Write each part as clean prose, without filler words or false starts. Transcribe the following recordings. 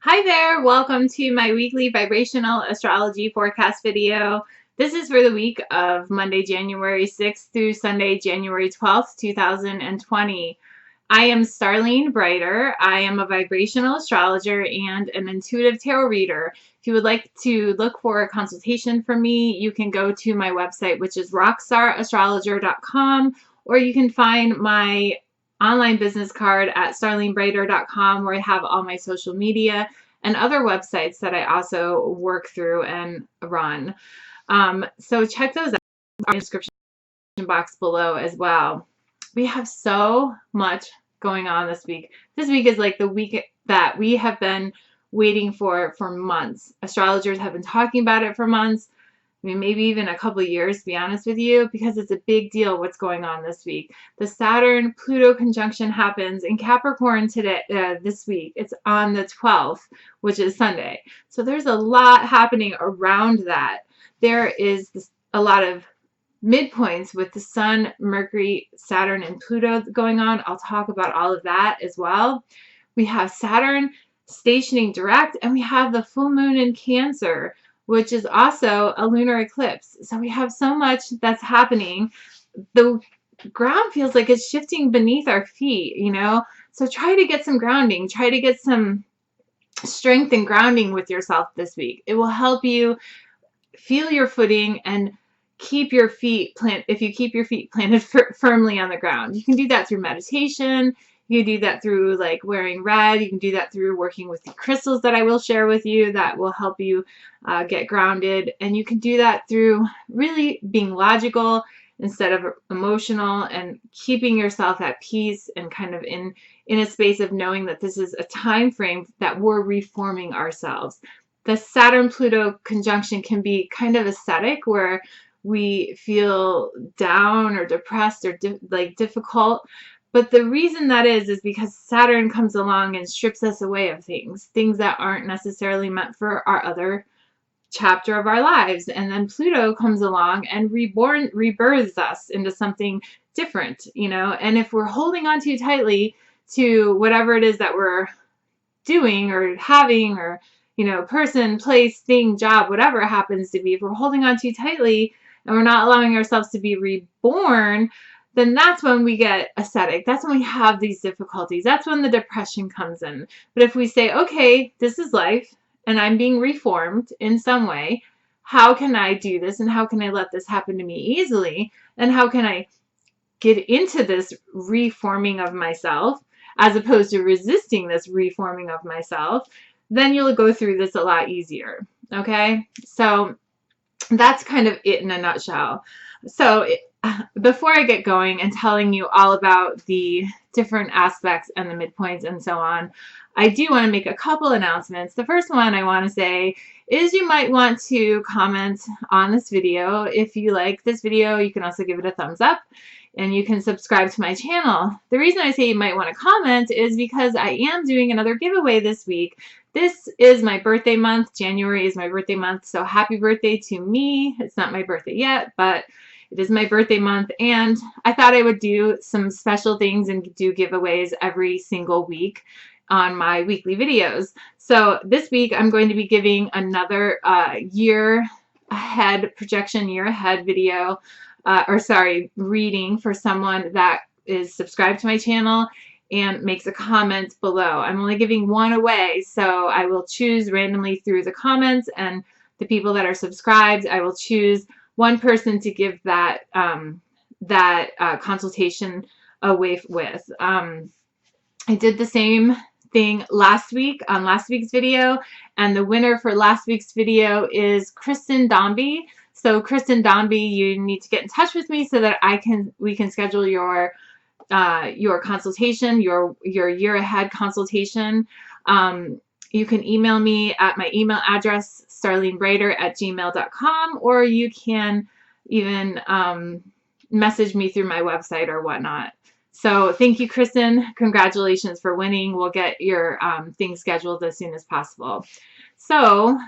Hi there, welcome to my weekly vibrational astrology forecast video. This is for the week of Monday, January 6th through Sunday, January 12th, 2020. I am Starlene Brighter. I am a vibrational astrologer and an intuitive tarot reader. If you would like to look for a consultation from me, you can go to my website, which is rockstarastrologer.com, or you can find my online business card at starlenebrighter.com, where I have all my social media and other websites that I also work through and run. So check those out in the description box below as well. We have so much going on this week. This week is like the week that we have been waiting for months. Astrologers have been talking about it for months. I mean, maybe even a couple of years, to be honest with you, because it's a big deal what's going on this week. The Saturn Pluto conjunction happens in Capricorn today, this week. It's on the 12th, which is Sunday. So there's a lot happening around that. There is a lot of midpoints with the Sun, Mercury, Saturn, and Pluto going on. I'll talk about all of that as well. We have Saturn stationing direct, and we have the full moon in Cancer, which is also a lunar eclipse. So we have so much that's happening. The ground feels like it's shifting beneath our feet, you know? So try to get some grounding. Try to get some strength and grounding with yourself this week. It will help you feel your footing and keep your feet planted. If you keep your feet planted firmly on the ground, you can do that through meditation. You can do that through like wearing red. You can do that through working with the crystals that I will share with you that will help you get grounded. And you can do that through really being logical instead of emotional, and keeping yourself at peace and kind of in a space of knowing that this is a time frame that we're reforming ourselves. The Saturn-Pluto conjunction can be kind of ascetic, where we feel down or depressed or difficult. But the reason that is because Saturn comes along and strips us away of things that aren't necessarily meant for our other chapter of our lives. And then Pluto comes along and rebirths us into something different, you know. And if we're holding on too tightly to whatever it is that we're doing or having, or, you know, person, place, thing, job, whatever it happens to be, if we're holding on too tightly and we're not allowing ourselves to be reborn, then that's when we get ascetic. That's when we have these difficulties. That's when the depression comes in. But if we say, okay, this is life and I'm being reformed in some way, how can I do this, and how can I let this happen to me easily, and how can I get into this reforming of myself as opposed to resisting this reforming of myself, then you'll go through this a lot easier. Okay, so that's kind of it in a nutshell. So before I get going and telling you all about the different aspects and the midpoints and so on, I do want to make a couple announcements. The first one I want to say is you might want to comment on this video. If you like this video, you can also give it a thumbs up, and you can subscribe to my channel. The reason I say you might want to comment is because I am doing another giveaway this week. This is my birthday month. January is my birthday month, so happy birthday to me. It's not my birthday yet, but it is my birthday month, and I thought I would do some special things and do giveaways every single week on my weekly videos. So this week I'm going to be giving another year ahead projection, year ahead video, reading for someone that is subscribed to my channel and makes a comment below. I'm only giving one away, so I will choose randomly through the comments and the people that are subscribed. I will choose one person to give that consultation away with. I did the same thing last week on last week's video, and the winner for last week's video is Kristen Dombey. So Kristen Dombey, you need to get in touch with me so that we can schedule your consultation, your year ahead consultation. You can email me at my email address, starlenebrighter@gmail.com, or you can even message me through my website or whatnot. So thank you, Kristen. Congratulations for winning. We'll get your thing scheduled as soon as possible. So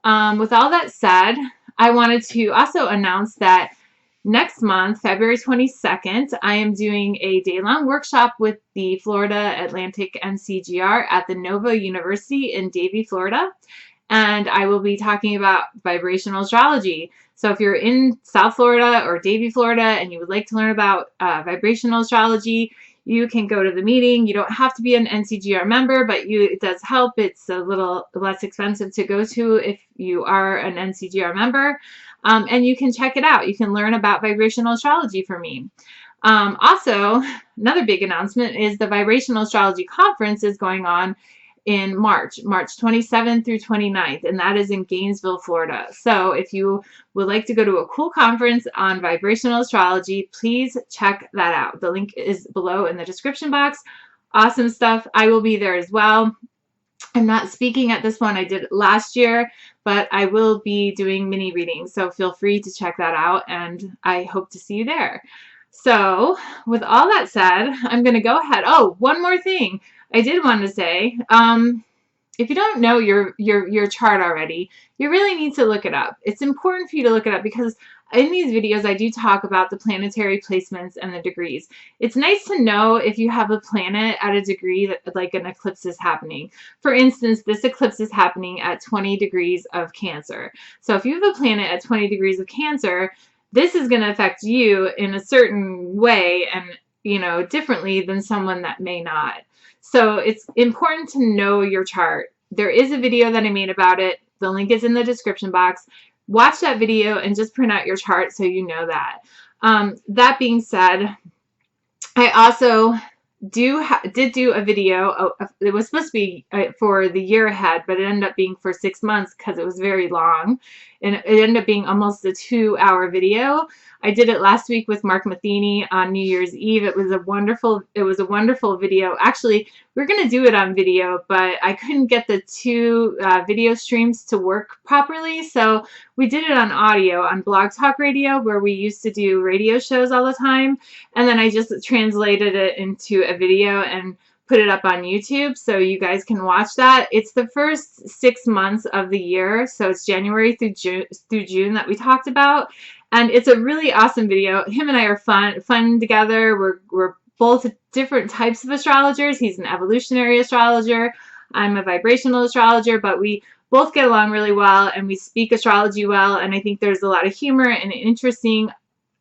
with all that said, I wanted to also announce that next month, February 22nd, I am doing a day-long workshop with the Florida Atlantic NCGR at the Nova University in Davie, Florida. And I will be talking about vibrational astrology. So if you're in South Florida or Davie, Florida, and you would like to learn about vibrational astrology, you can go to the meeting. You don't have to be an NCGR member, but it does help. It's a little less expensive to go to if you are an NCGR member. And you can check it out. You can learn about vibrational astrology from me. Also, another big announcement is the Vibrational Astrology Conference is going on in March 27th through 29th, and that is in Gainesville, Florida. So if you would like to go to a cool conference on vibrational astrology, please check that out. The link is below in the description box. Awesome stuff. I will be there as well. I'm not speaking at this one. I did it last year, but I will be doing mini readings, so feel free to check that out, and I hope to see you there. So with all that said, I'm going to go ahead. Oh, one more thing I did want to say. If you don't know your chart already, you really need to look it up. It's important for you to look it up because in these videos, I do talk about the planetary placements and the degrees. It's nice to know if you have a planet at a degree that like an eclipse is happening. For instance, this eclipse is happening at 20 degrees of Cancer. So if you have a planet at 20 degrees of Cancer, this is going to affect you in a certain way and, you know, differently than someone that may not. So it's important to know your chart. There is a video that I made about it. The link is in the description box. Watch that video and just print out your chart so you know that. That being said, I also did do a video. It was supposed to be for the year ahead, but it ended up being for 6 months because it was very long, and it ended up being almost a 2-hour video. I did it last week with Metheny on New Year's Eve. It was a wonderful video. Actually, we're going to do it on video, but I couldn't get the two video streams to work properly, so we did it on audio on Blog Talk Radio, where we used to do radio shows all the time, and then I just translated it into a video and put it up on YouTube so you guys can watch that. It's the first 6 months of the year, so it's January through June that we talked about. And it's a really awesome video. Him and I are fun together. We're both different types of astrologers. He's an evolutionary astrologer. I'm a vibrational astrologer, but we both get along really well and we speak astrology well. And I think there's a lot of humor and interesting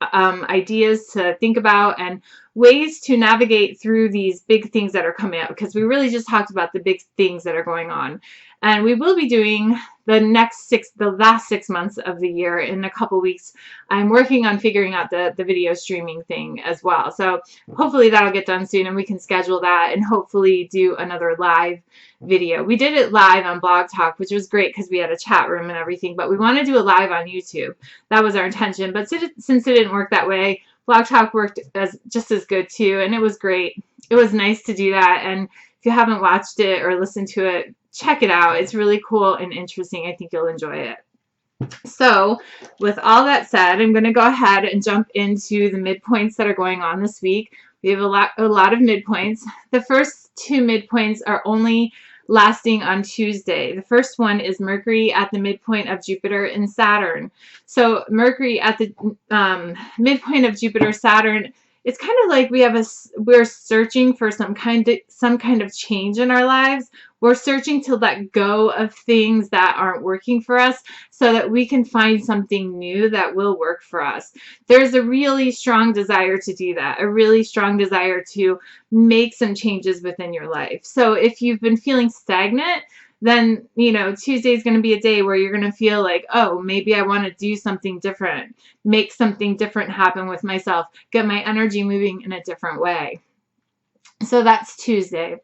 ideas to think about and ways to navigate through these big things that are coming up, because we really just talked about the big things that are going on. And we will be doing the last 6 months of the year in a couple weeks. I'm working on figuring out the video streaming thing as well. So hopefully that'll get done soon and we can schedule that and hopefully do another live video. We did it live on Blog Talk, which was great because we had a chat room and everything, but we want to do it live on YouTube. That was our intention. But since it didn't work that way, Blog Talk worked just as good too, and it was great. It was nice to do that, and if you haven't watched it or listened to it, check it out. It's really cool and interesting. I think you'll enjoy it. So with all that said, I'm going to go ahead and jump into the midpoints that are going on this week. We have a lot of midpoints. The first 2 midpoints are only lasting on Tuesday. The first one is Mercury at the midpoint of Jupiter and Saturn. So Mercury at the midpoint of Jupiter, Saturn, it's kind of like we're searching for some kind of change in our lives. We're searching to let go of things that aren't working for us so that we can find something new that will work for us. There's a really strong desire to do that, a really strong desire to make some changes within your life. So if you've been feeling stagnant, then, you know, Tuesday is going to be a day where you're going to feel like, oh, maybe I want to do something different, make something different happen with myself, get my energy moving in a different way. So that's Tuesday.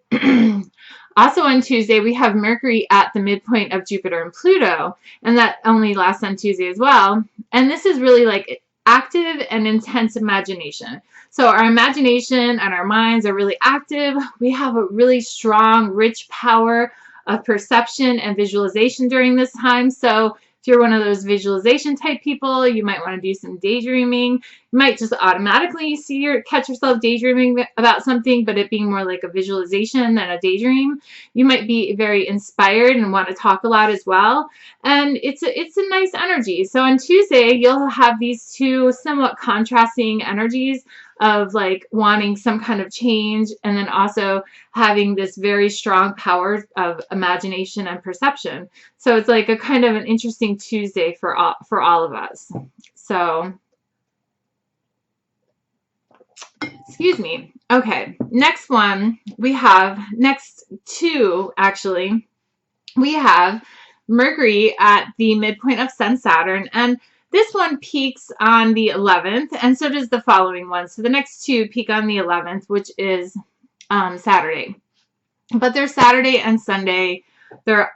Also on Tuesday, we have Mercury at the midpoint of Jupiter and Pluto, and that only lasts on Tuesday as well. And this is really like active and intense imagination. So our imagination and our minds are really active. We have a really strong, rich power of perception and visualization during this time. So If you're one of those visualization type people, you might want to do some daydreaming. You might just automatically catch yourself daydreaming about something, but it being more like a visualization than a daydream. You might be very inspired and want to talk a lot as well. And it's a nice energy. So on Tuesday, you'll have these two somewhat contrasting energies of like wanting some kind of change, and then also having this very strong power of imagination and perception. So it's like a kind of an interesting Tuesday for all of us. So, excuse me. Okay, next two actually, we have Mercury at the midpoint of Sun Saturn, and this one peaks on the 11th, and so does the following one. So the next two peak on the 11th, which is Saturday. But they're Saturday and Sunday. They're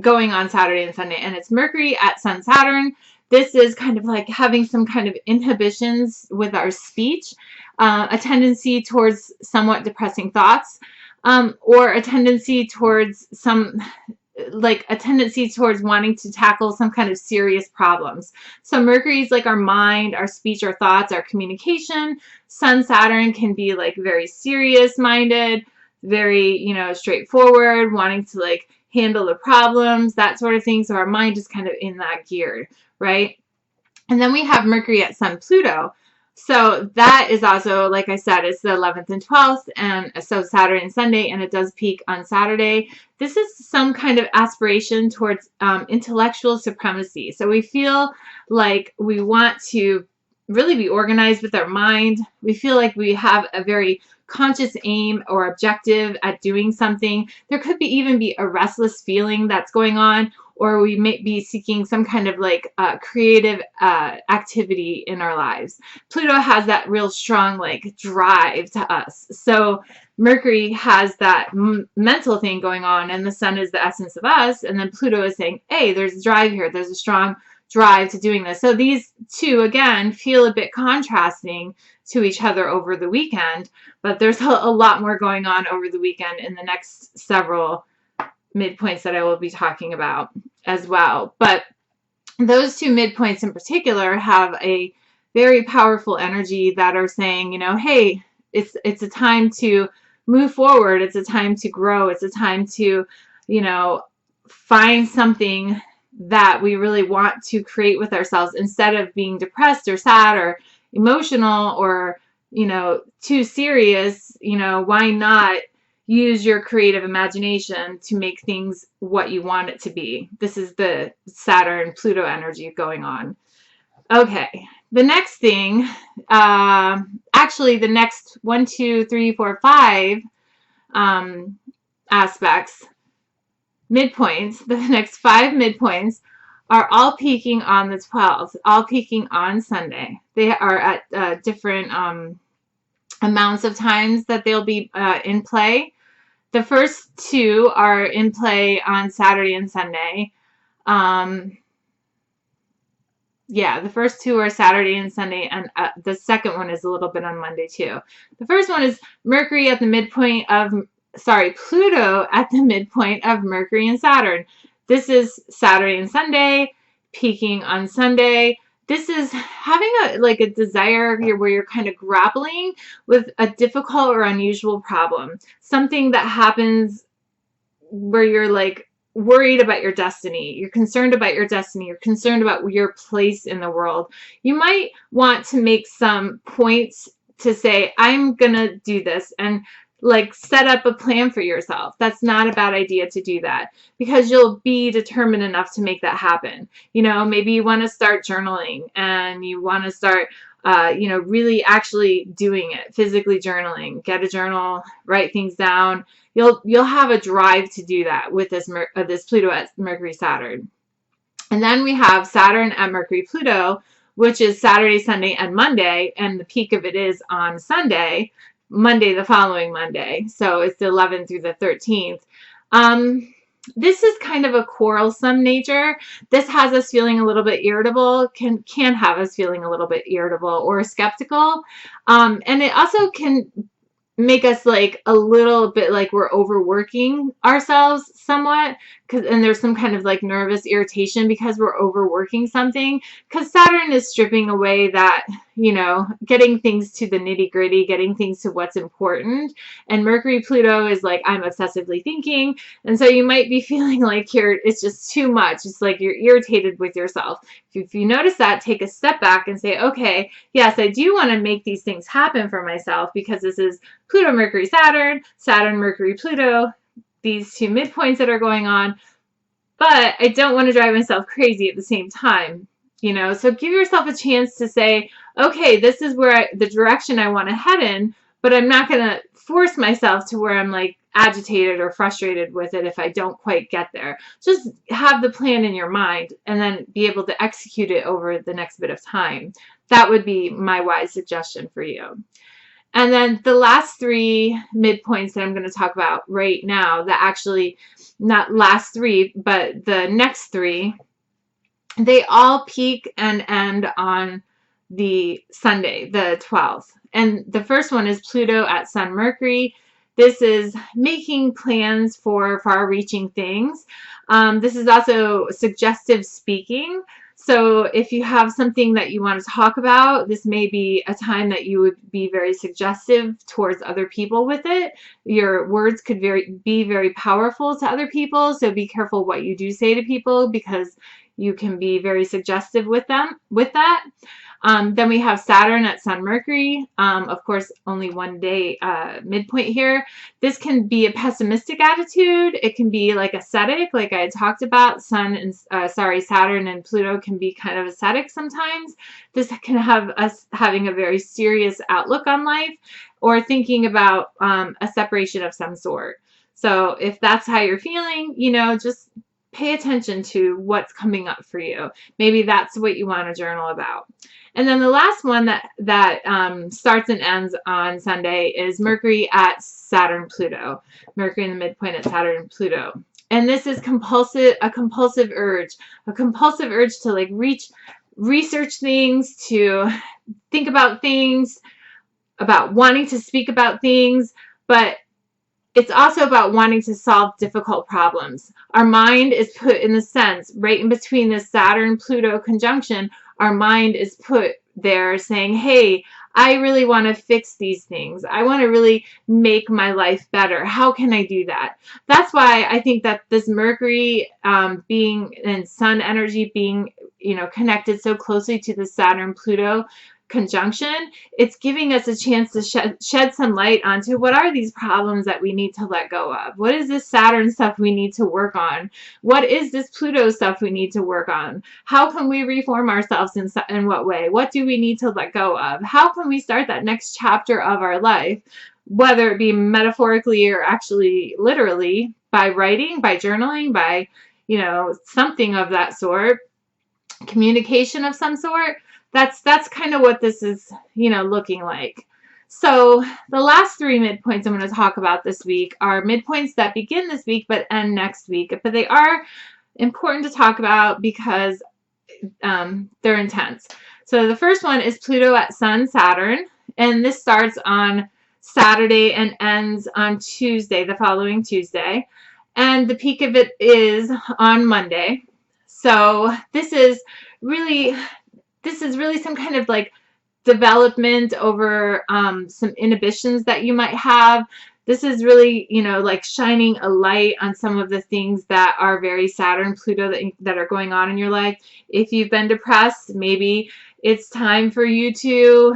going on Saturday and Sunday, and it's Mercury at Sun Saturn. This is kind of like having some kind of inhibitions with our speech, a tendency towards somewhat depressing thoughts, or a tendency towards wanting to tackle some kind of serious problems. So Mercury is like our mind, our speech, our thoughts, our communication. Sun Saturn can be like very serious minded, very, straightforward, wanting to like handle the problems, that sort of thing. So our mind is kind of in that gear, right? And then we have Mercury at Sun Pluto. So that is also, like I said, it's the 11th and 12th, and so Saturday and Sunday, and it does peak on Saturday. This is some kind of aspiration towards intellectual supremacy. So we feel like we want to really be organized with our mind. We feel like we have a very conscious aim or objective at doing something. There could even be a restless feeling that's going on, or we may be seeking some kind of like creative activity in our lives. Pluto has that real strong like drive to us. So Mercury has that mental thing going on, and the Sun is the essence of us, and then Pluto is saying, hey, there's a drive here. There's a strong drive to doing this. So these two, again, feel a bit contrasting to each other over the weekend, but there's a lot more going on over the weekend in the next several midpoints that I will be talking about as well. But those two midpoints in particular have a very powerful energy that are saying, hey, it's a time to move forward. It's a time to grow. It's a time to, find something that we really want to create with ourselves, instead of being depressed or sad or emotional or, too serious. Why not use your creative imagination to make things what you want it to be? This is the Saturn Pluto energy going on. Okay, the next thing, actually the next 1, 2, 3, 4, 5 aspects, midpoints, the next 5 midpoints are all peaking on the 12th, all peaking on Sunday. They are at different amounts of times that they'll be in play. The first two are in play on Saturday and Sunday. Yeah, the first two are Saturday and Sunday, and the second one is a little bit on Monday too. The first one is Mercury at the midpoint of, Pluto at the midpoint of Mercury and Saturn. This is Saturday and Sunday, peaking on Sunday. This is having a desire where you're kind of grappling with a difficult or unusual problem. Something that happens where you're like worried about your destiny. You're concerned about your destiny. You're concerned about your place in the world. You might want to make some points to say, I'm going to do this, and like set up a plan for yourself. That's not a bad idea to do that, because you'll be determined enough to make that happen. Maybe you want to start journaling, and you want to start, really actually doing it, physically journaling. Get a journal, write things down. You'll have a drive to do that with this Pluto at Mercury Saturn. And then we have Saturn at Mercury Pluto, which is Saturday, Sunday, and Monday, and the peak of it is on Sunday. Monday, the following Monday. So it's the 11th through the 13th. This is kind of a quarrelsome nature. This has us feeling a little bit irritable, can have us feeling a little bit irritable or skeptical. And it also can make us like a little bit like we're overworking ourselves somewhat, and there's some kind of like nervous irritation because we're overworking something, because Saturn is stripping away that, you know, getting things to the nitty gritty, getting things to what's important. And Mercury Pluto is like, I'm obsessively thinking. And so you might be feeling like it's just too much. It's like you're irritated with yourself. If you notice that, take a step back and say, okay, yes, I do want to make these things happen for myself, because this is Pluto, Mercury, Saturn, Saturn, Mercury, Pluto, these two midpoints that are going on, but I don't want to drive myself crazy at the same time, you know. So give yourself a chance to say, okay, this is where the direction I want to head in, but I'm not going to force myself to where I'm like agitated or frustrated with it if I don't quite get there. Just have the plan in your mind and then be able to execute it over the next bit of time. That would be my wise suggestion for you. And then the last three midpoints that I'm going to talk about right now, that actually, not last three, but the next three, they all peak and end on the Sunday, the 12th. And the first one is Pluto at Sun Mercury. This is making plans for far-reaching things. This is also suggestive speaking. So if you have something that you want to talk about, this may be a time that you would be very suggestive towards other people with it. Your words could be very powerful to other people, so be careful what you do say to people, because you can be very suggestive with them with that. Then we have Saturn at Sun Mercury. Of course, only one day midpoint here. This can be a pessimistic attitude. It can be like ascetic, like I had talked about. Saturn and Pluto can be kind of ascetic sometimes. This can have us having a very serious outlook on life, or thinking about a separation of some sort. So if that's how you're feeling, you know, just pay attention to what's coming up for you. Maybe that's what you want to journal about. And then the last one that starts and ends on Sunday is Mercury at Saturn Pluto. Mercury in the midpoint at Saturn Pluto. And this is a compulsive urge to like research things, to think about things, about wanting to speak about things, but it's also about wanting to solve difficult problems. Our mind is put in the sense, right in between this Saturn-Pluto conjunction, our mind is put there saying, hey, I really want to fix these things. I want to really make my life better. How can I do that? That's why I think that this Mercury being and Sun energy being, you know, connected so closely to the Saturn-Pluto conjunction, it's giving us a chance to shed some light onto what are these problems that we need to let go of. What is this Saturn stuff we need to work on? What is this Pluto stuff we need to work on? How can we reform ourselves in what way? What do we need to let go of? How can we start that next chapter of our life, whether it be metaphorically or actually literally, by writing, by journaling, by, you know, something of that sort, communication of some sort. That's kind of what this is, you know, looking like. So the last three midpoints I'm going to talk about this week are midpoints that begin this week but end next week. But they are important to talk about because they're intense. So the first one is Pluto at Sun Saturn, and this starts on Saturday and ends on Tuesday, the following Tuesday. And the peak of it is on Monday. So this is really some kind of like development over some inhibitions that you might have. This is really, you know, like shining a light on some of the things that are very Saturn, Pluto that are going on in your life. If you've been depressed, maybe it's time for you to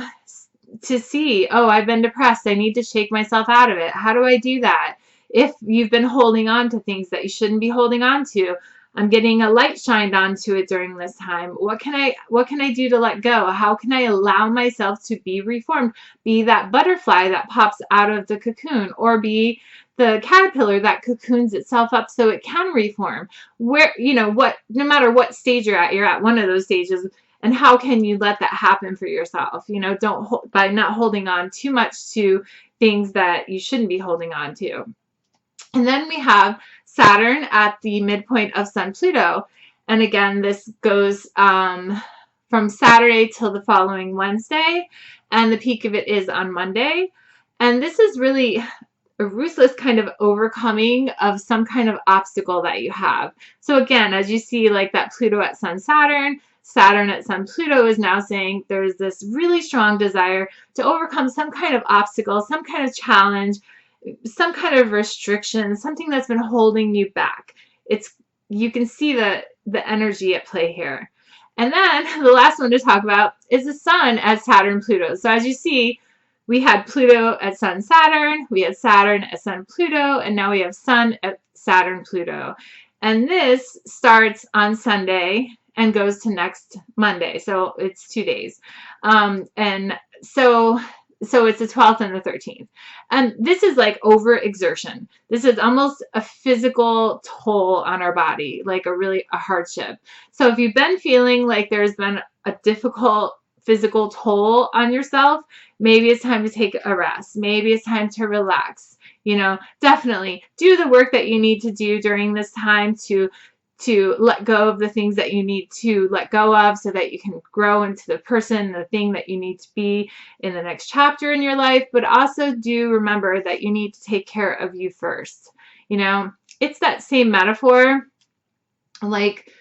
see, oh, I've been depressed. I need to shake myself out of it. How do I do that? If you've been holding on to things that you shouldn't be holding on to, I'm getting a light shined onto it during this time. What can I do to let go? How can I allow myself to be reformed? Be that butterfly that pops out of the cocoon, or be the caterpillar that cocoons itself up so it can reform. Where, you know, no matter what stage you're at one of those stages. And how can you let that happen for yourself? You know, by not holding on too much to things that you shouldn't be holding on to. And then we have Saturn at the midpoint of Sun Pluto. And again, this goes from Saturday till the following Wednesday. And the peak of it is on Monday. And this is really a ruthless kind of overcoming of some kind of obstacle that you have. So again, as you see, like that Pluto at Sun Saturn, Saturn at Sun Pluto is now saying there's this really strong desire to overcome some kind of obstacle, some kind of challenge, some kind of restriction, something that's been holding you back. You can see the energy at play here. And then the last one to talk about is the Sun at Saturn Pluto. So as you see, we had Pluto at Sun Saturn, we had Saturn at Sun Pluto, and now we have Sun at Saturn Pluto. And this starts on Sunday and goes to next Monday. So it's 2 days. And so it's the 12th and the 13th. And this is like overexertion. This is almost a physical toll on our body, like a hardship. So if you've been feeling like there's been a difficult physical toll on yourself, maybe it's time to take a rest. Maybe it's time to relax. You know, definitely do the work that you need to do during this time to let go of the things that you need to let go of so that you can grow into the person, the thing that you need to be in the next chapter in your life. But also do remember that you need to take care of you first. You know, it's that same metaphor, like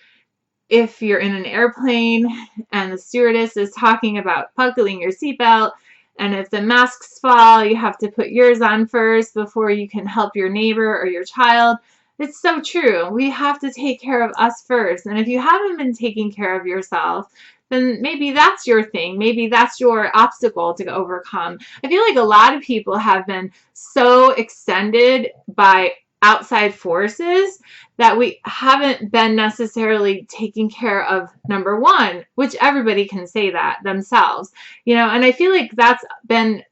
if you're in an airplane and the stewardess is talking about buckling your seatbelt, and if the masks fall, you have to put yours on first before you can help your neighbor or your child. It's so true. We have to take care of us first. And if you haven't been taking care of yourself, then maybe that's your thing. Maybe that's your obstacle to overcome. I feel like a lot of people have been so extended by outside forces that we haven't been necessarily taking care of number one, which everybody can say that themselves, you know, and I feel like that's been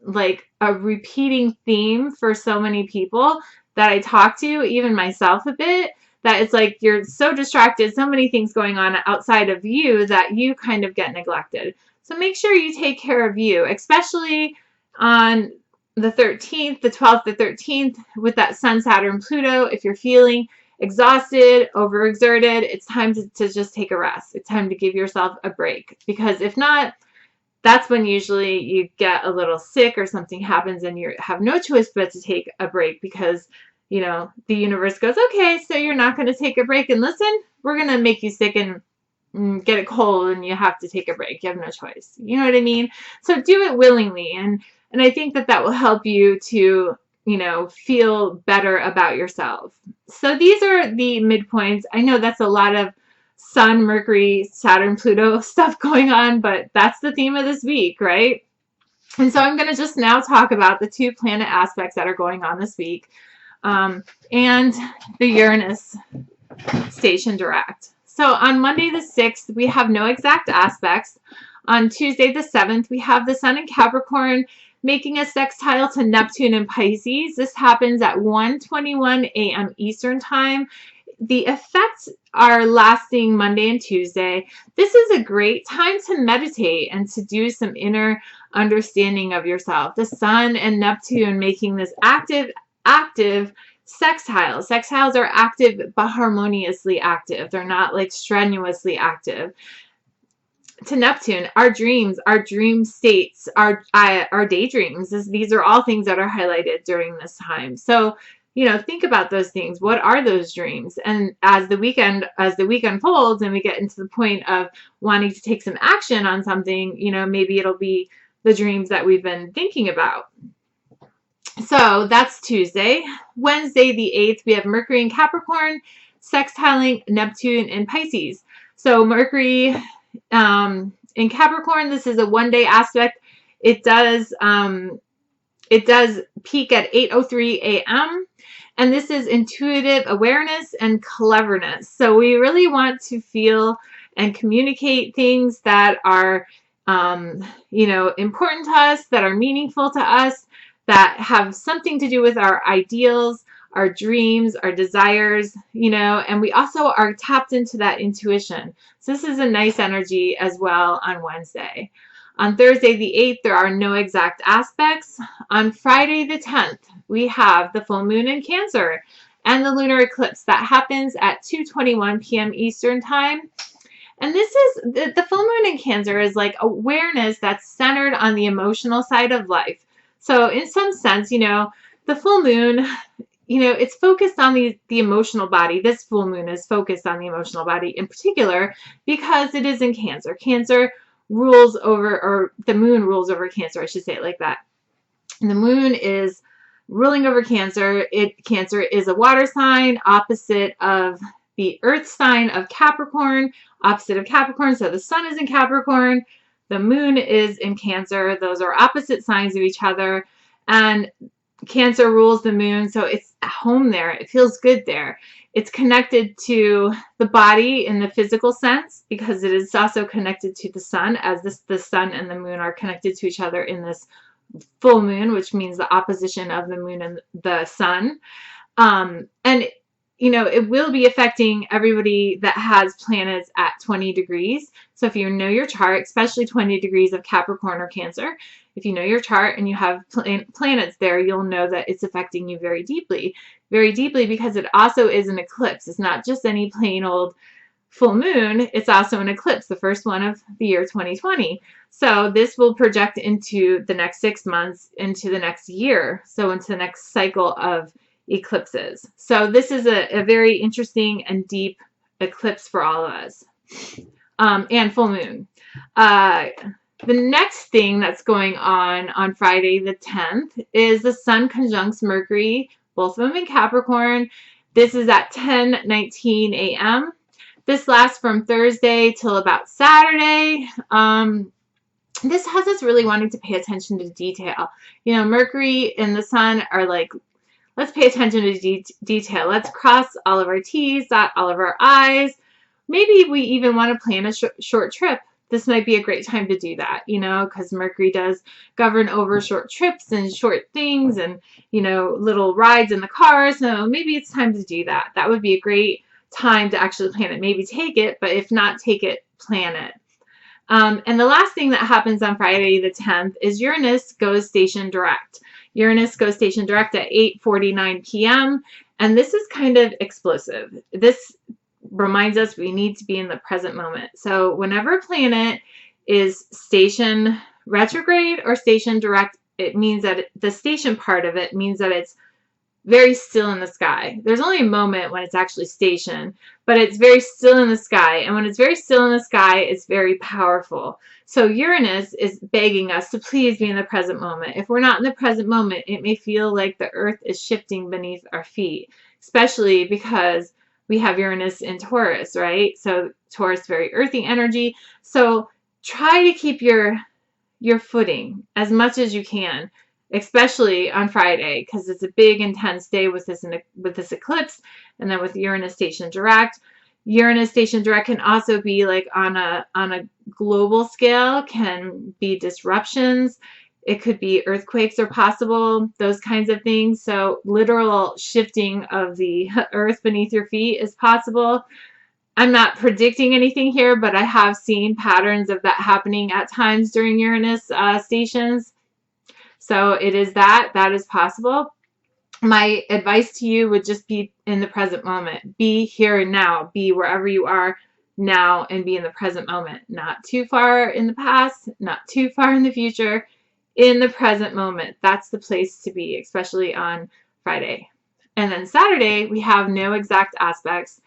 like a repeating theme for so many people that I talk to, even myself a bit, that it's like you're so distracted, so many things going on outside of you that you kind of get neglected. So make sure you take care of you, especially on the 13th, the 12th, the 13th, with that Sun, Saturn, Pluto. If you're feeling exhausted, overexerted, it's time to just take a rest. It's time to give yourself a break, because if not, that's when usually you get a little sick or something happens and you have no choice but to take a break, because, you know, the universe goes, okay, so you're not going to take a break, and listen, we're going to make you sick and get a cold and you have to take a break. You have no choice. You know what I mean? So do it willingly. And I think that will help you to, you know, feel better about yourself. So these are the midpoints. I know that's a lot of Sun, Mercury, Saturn, Pluto stuff going on, but that's the theme of this week, right? And so I'm going to just now talk about the 2 planet aspects that are going on this week, and the Uranus station direct. So on Monday the 6th, we have no exact aspects. On Tuesday the 7th, we have the Sun in Capricorn making a sextile to Neptune in Pisces. This happens at 1:21 a.m. Eastern Time. The effects are lasting Monday and Tuesday. This is a great time to meditate and to do some inner understanding of yourself. The Sun and Neptune making this active sextile. Sextiles are active but harmoniously active. They're not like strenuously active. To Neptune, our dreams, our dream states, our daydreams, these are all things that are highlighted during this time. So, you know, think about those things. What are those dreams? And as the week unfolds and we get into the point of wanting to take some action on something, you know, maybe it'll be the dreams that we've been thinking about. So that's Tuesday. Wednesday, the 8th, we have Mercury in Capricorn sextiling Neptune in Pisces. So Mercury in Capricorn, this is a 1-day aspect. It does peak at 8:03 a.m. and this is intuitive awareness and cleverness. So we really want to feel and communicate things that are you know, important to us, that are meaningful to us, that have something to do with our ideals, our dreams, our desires, you know, and we also are tapped into that intuition. So this is a nice energy as well on Wednesday. On Thursday, the 8th, there are no exact aspects. On Friday, the 10th, we have the full moon in Cancer and the lunar eclipse that happens at 2:21 p.m. Eastern Time. And this is, the full moon in Cancer is like awareness that's centered on the emotional side of life. So in some sense, you know, the full moon, you know, it's focused on the emotional body. This full moon is focused on the emotional body in particular because it is in Cancer. Cancer rules over, or the moon rules over Cancer, I should say it like that. And the moon is ruling over Cancer. Cancer is a water sign, opposite of the earth sign of Capricorn, opposite of Capricorn. So the sun is in Capricorn, the moon is in Cancer. Those are opposite signs of each other. And Cancer rules the moon, so it's home there. It feels good there. It's connected to the body in the physical sense because it is also connected to the sun, as the sun and the moon are connected to each other in this full moon, which means the opposition of the moon and the sun. And you know, it will be affecting everybody that has planets at 20 degrees. So if you know your chart, especially 20 degrees of Capricorn or Cancer, if you know your chart and you have planets there, you'll know that it's affecting you very deeply because it also is an eclipse. It's not just any plain old full moon, it's also an eclipse, the first one of the year 2020. So this will project into the next 6 months, into the next year, so into the next cycle of eclipses. So this is a very interesting and deep eclipse for all of us, and full moon. The next thing that's going on Friday the 10th is the Sun conjuncts Mercury, both of them in Capricorn. This is at 10:19 a.m. This lasts from Thursday till about Saturday. This has us really wanting to pay attention to detail. You know, Mercury and the Sun are like, let's pay attention to detail. Let's cross all of our T's, dot all of our I's. Maybe we even want to plan a short trip. This might be a great time to do that, you know, because Mercury does govern over short trips and short things and, you know, little rides in the car. So maybe it's time to do that. That would be a great time to actually plan it. Maybe take it, but if not take it, plan it. And the last thing that happens on Friday the 10th is Uranus goes station direct. Uranus goes station direct at 8:49 p.m. And this is kind of explosive. This reminds us we need to be in the present moment. So whenever a planet is station retrograde or station direct, it means that the station part of it means that it's very still in the sky. There's only a moment when it's actually stationed, but it's very still in the sky. And when it's very still in the sky, it's very powerful. So Uranus is begging us to please be in the present moment. If we're not in the present moment, it may feel like the earth is shifting beneath our feet, especially because we have Uranus in Taurus, right? So Taurus, very earthy energy. So try to keep your footing as much as you can, especially on Friday, because it's a big, intense day with this eclipse, and then with Uranus station direct. Uranus station direct can also be like on a global scale, can be disruptions. It could be earthquakes are possible, those kinds of things. So literal shifting of the earth beneath your feet is possible. I'm not predicting anything here, but I have seen patterns of that happening at times during Uranus stations. So it is that is possible. My advice to you would just be in the present moment. Be here and now. Be wherever you are now and be in the present moment. Not too far in the past, not too far in the future. In the present moment. That's the place to be, especially on Friday. And then Saturday, we have no exact aspects.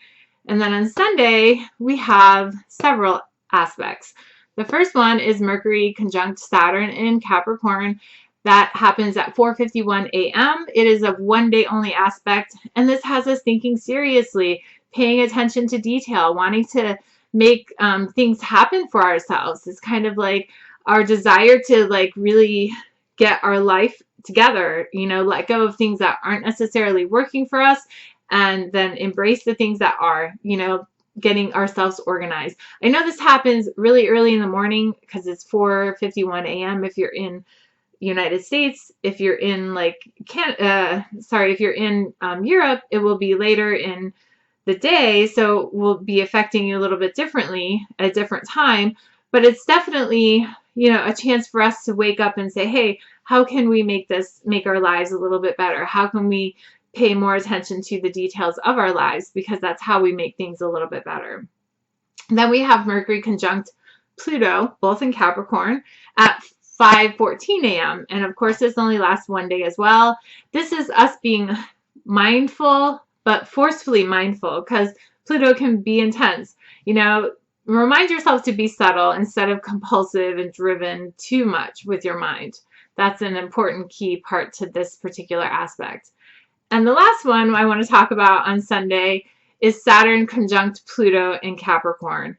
And then on Sunday, we have several aspects. The first one is Mercury conjunct Saturn in Capricorn. That happens at 4:51 a.m. It is a one-day only aspect, and this has us thinking seriously, paying attention to detail, wanting to make things happen for ourselves. It's kind of like our desire to like really get our life together, you know, let go of things that aren't necessarily working for us, and then embrace the things that are, you know, getting ourselves organized. I know this happens really early in the morning because it's 4:51 a.m. if you're in United States. If you're in like if you're in Europe, it will be later in the day, so will be affecting you a little bit differently at a different time. But it's definitely, you know, a chance for us to wake up and say, hey, how can we make our lives a little bit better? How can we pay more attention to the details of our lives? Because that's how we make things a little bit better. And then we have Mercury conjunct Pluto, both in Capricorn, at 5:14 a.m. And of course, this only lasts one day as well. This is us being mindful, but forcefully mindful, because Pluto can be intense. You know, remind yourself to be subtle instead of compulsive and driven too much with your mind. That's an important key part to this particular aspect. And the last one I want to talk about on Sunday is Saturn conjunct Pluto in Capricorn.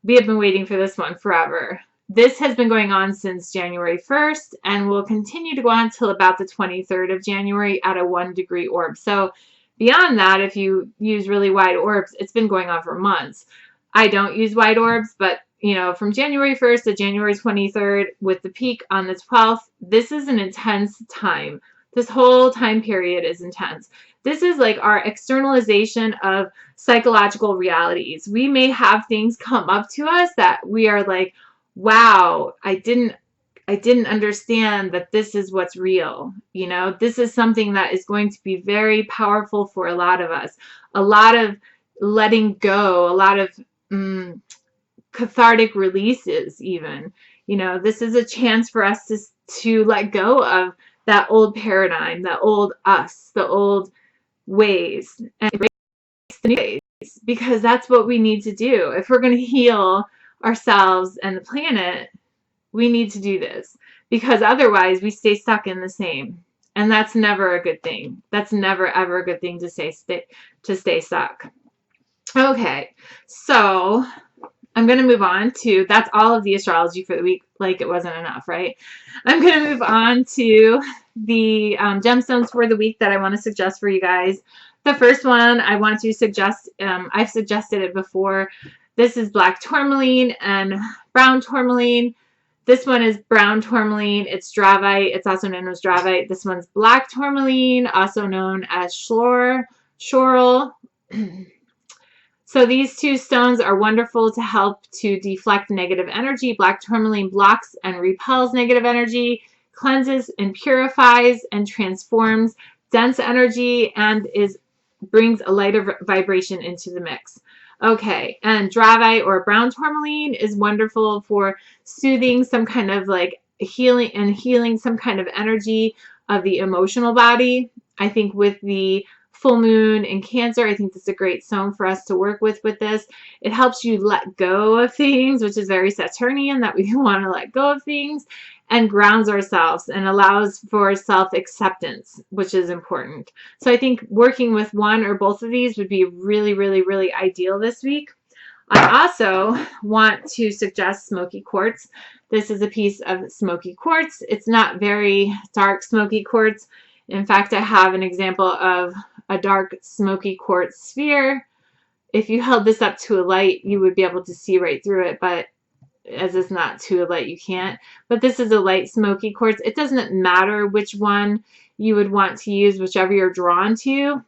We have been waiting for this one forever. This has been going on since January 1st and will continue to go on until about the 23rd of January at a 1-degree orb. So beyond that, if you use really wide orbs, it's been going on for months. I don't use wide orbs, but you know, from January 1st to January 23rd with the peak on the 12th, this is an intense time. This whole time period is intense. This is like our externalization of psychological realities. We may have things come up to us that we are like, wow, I didn't understand that this is what's real. You know, this is something that is going to be very powerful for a lot of us. A lot of letting go, a lot of cathartic releases even. You know, this is a chance for us to let go of that old paradigm, that old us, the old ways, and embrace the new ways, because that's what we need to do. If we're going to heal ourselves and the planet, we need to do this, because otherwise we stay stuck in the same, and that's never a good thing. That's never ever a good thing to stay stuck. Okay, so I'm going to move on to, that's all of the astrology for the week, like it wasn't enough, right? I'm going to move on to the gemstones for the week that I want to suggest for you guys. The first one I want to suggest, I've suggested it before. This is black tourmaline and brown tourmaline. This one is brown tourmaline. It's dravite. It's also known as dravite. This one's black tourmaline, also known as schorl. So these two stones are wonderful to help to deflect negative energy. Black tourmaline blocks and repels negative energy, cleanses and purifies and transforms dense energy, and brings a lighter vibration into the mix. Okay, and dravite or brown tourmaline is wonderful for soothing some kind of like healing some kind of energy of the emotional body. I think with the full moon in Cancer, I think this is a great stone for us to work with this. It helps you let go of things, which is very Saturnian, that we want to let go of things, and grounds ourselves and allows for self-acceptance, which is important. So I think working with one or both of these would be really, really, really ideal this week. I also want to suggest smoky quartz. This is a piece of smoky quartz. It's not very dark smoky quartz. In fact, I have an example of a dark smoky quartz sphere. If you held this up to a light, you would be able to see right through it, but as it's not to a light, you can't. But this is a light smoky quartz. It doesn't matter which one you would want to use, whichever you're drawn to.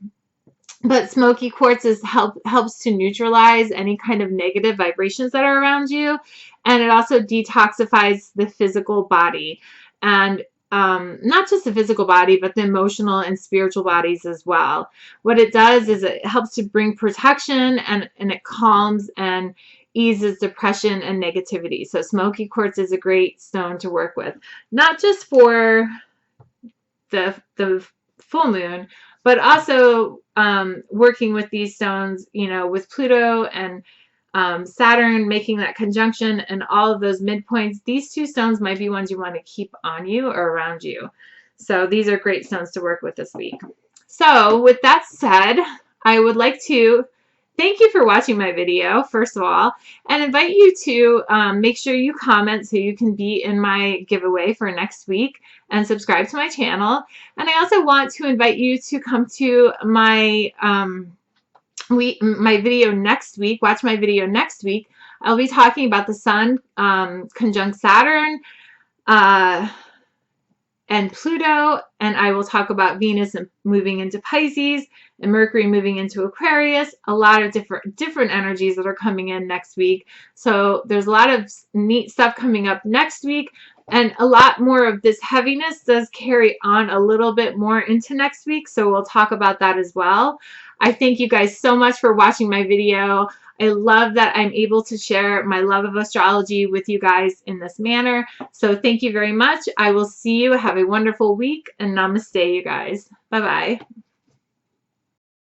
But smoky quartz helps to neutralize any kind of negative vibrations that are around you, and it also detoxifies the physical body, and not just the physical body, but the emotional and spiritual bodies as well. What it does is it helps to bring protection, and it calms and eases depression and negativity. So smoky quartz is a great stone to work with, not just for the full moon, but also working with these stones, you know, with Pluto and Saturn making that conjunction and all of those midpoints. These two stones might be ones you want to keep on you or around you. So these are great stones to work with this week. So with that said, I would like to thank you for watching my video, first of all, and invite you to make sure you comment so you can be in my giveaway for next week, and subscribe to my channel. And I also want to invite you to come to my video next week. Watch my video next week. I'll be talking about the Sun conjunct Saturn and Pluto, and I will talk about Venus moving into Pisces and Mercury moving into Aquarius. A lot of different energies that are coming in next week. So there's a lot of neat stuff coming up next week, and a lot more of this heaviness does carry on a little bit more into next week. So we'll talk about that as well. I thank you guys so much for watching my video. I love that I'm able to share my love of astrology with you guys in this manner. So thank you very much. I will see you. Have a wonderful week, and namaste, you guys. Bye-bye.